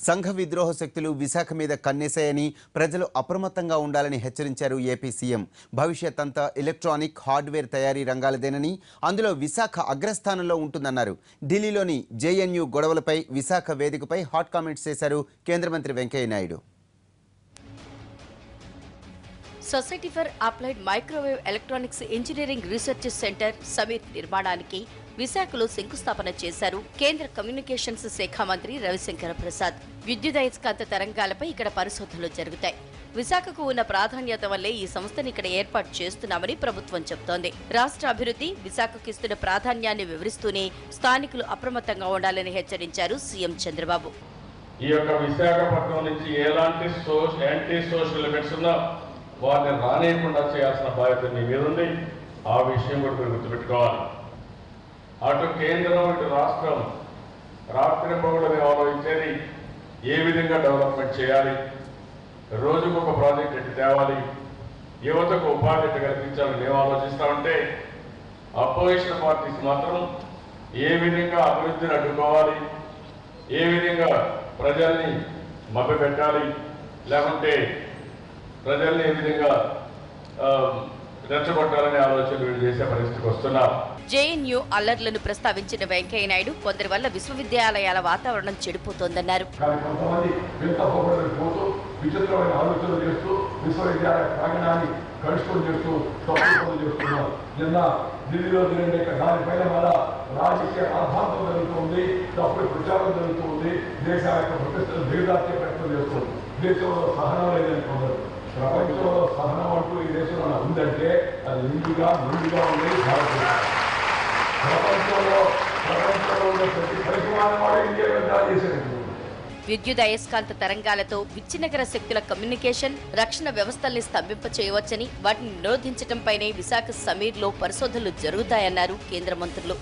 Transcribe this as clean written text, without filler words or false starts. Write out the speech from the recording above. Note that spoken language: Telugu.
సంఘ విద్రోహ శక్తులు విశాఖ మీద కన్నేశాయని ప్రజలు అప్రమత్తంగా ఉండాలని హెచ్చరించారు ఏపీ సీఎం. భవిష్యత్ అంతా ఎలక్ట్రానిక్ హార్డ్వేర్ తయారీ రంగాలదేనని, అందులో విశాఖ అగ్రస్థానంలో ఉంటుందన్నారు. ఢిల్లీలోని జేఎన్యూ గొడవలపై విశాఖ వేదికపై హాట్ కామెంట్స్ చేశారు కేంద్ర మంత్రి Venkaiah Naidu. Society for applied microwave electronics engineering research centre Sameer నిర్మాణానికి విశాఖలో శంకుస్థాపన చేశారు కేంద్ర కమ్యూనికేషన్స్ శాఖ మంత్రి రవిశంకర్ ప్రసాద్. విద్యుదయస్కాంత తరంగాలపై ఇక్కడ పరిశోధనలు జరుగుతాయి. విశాఖకు ఉన్న ప్రాధాన్యత వల్లే ఈ సంస్థను ఇక్కడ ఏర్పాటు చేస్తున్నామని ప్రభుత్వం చెబుతోంది. రాష్ట్ర అభివృద్ధి విశాఖకు ఇస్తున్న ప్రాధాన్యాన్ని వివరిస్తూనే స్థానికులు అప్రమత్తంగా ఉండాలని హెచ్చరించారు సీఎం చంద్రబాబు. ఈ యొక్క విశాఖపట్నం నుంచి ఎలాంటి యాంటీ సోషల్ ఎలిమెంట్స్ ఉన్నా వారిని రానియకుండా చేయాల్సిన బాధ్యత మీ మీద ఉంది. ఆ విషయం కూడా మీరు గుర్తుపెట్టుకోవాలి. అటు కేంద్రం ఇటు రాష్ట్రం రాత్రి పగలని ఆలోచించేది ఏ విధంగా డెవలప్మెంట్ చేయాలి, రోజుకు ఒక ప్రాజెక్ట్ ఎట్టి తేవాలి, యువతకు ఉపాధి ఎట్టి కల్పించాలని మేము ఆలోచిస్తామంటే, అపోజిషన్ పార్టీస్ మాత్రం ఏ విధంగా అభివృద్ధిని అడ్డుకోవాలి, ఏ విధంగా ప్రజల్ని మభ్యపెట్టాలి, లేకుంటే ప్రజల్ని ఏ విధంగా రెచ్చగొట్టాలనే ఆలోచన వీళ్ళు చేసే పరిస్థితికి వస్తున్నారు. జేఎన్యూ అల్లర్లను ప్రస్తావించిన వెంకయ్య నాయుడు కొందరి వల్ల విశ్వవిద్యాలయాల వాతావరణం చెడిపోతోందన్నారు. విచిత్రమైన ఆలోచనలు చేస్తూ విశ్వవిద్యాలయ ప్రాంగణాన్ని కలుషితం చేస్తూ తప్పులు చేస్తున్నారు. నిన్న ఢిల్లీలో జరిగే దానిపైన మళ్ళా రాజకీయ ఆభాంతం జరుగుతుంది, తప్పుడు ప్రచారం జరుగుతుంది, దేశ యొక్క ప్రతిష్టను దిగదార్చే ప్రయత్నం చేస్తుంది. దేశంలో సహనం లేదని కొందరు. ప్రపంచంలో సహనం అంటూ ఈ దేశంలో ఉందంటే అది ముందుగా ఉంది భారతదేశం. ప్రపంచంలో ఉన్న ప్రతి పరిమాణం వాడు ఇండియా యుద్ధాలు చేసేది. విద్యుదయస్కాంత తరంగాలతో విచ్ఛిన్నకర శక్తుల కమ్యూనికేషన్, రక్షణ వ్యవస్థల్ని స్తంభింప చేయవచ్చని, వాటిని నిరోధించడంపైనే విశాఖ సమీర్లో పరిశోధనలు జరుగుతాయన్నారు కేంద్ర మంత్రులు.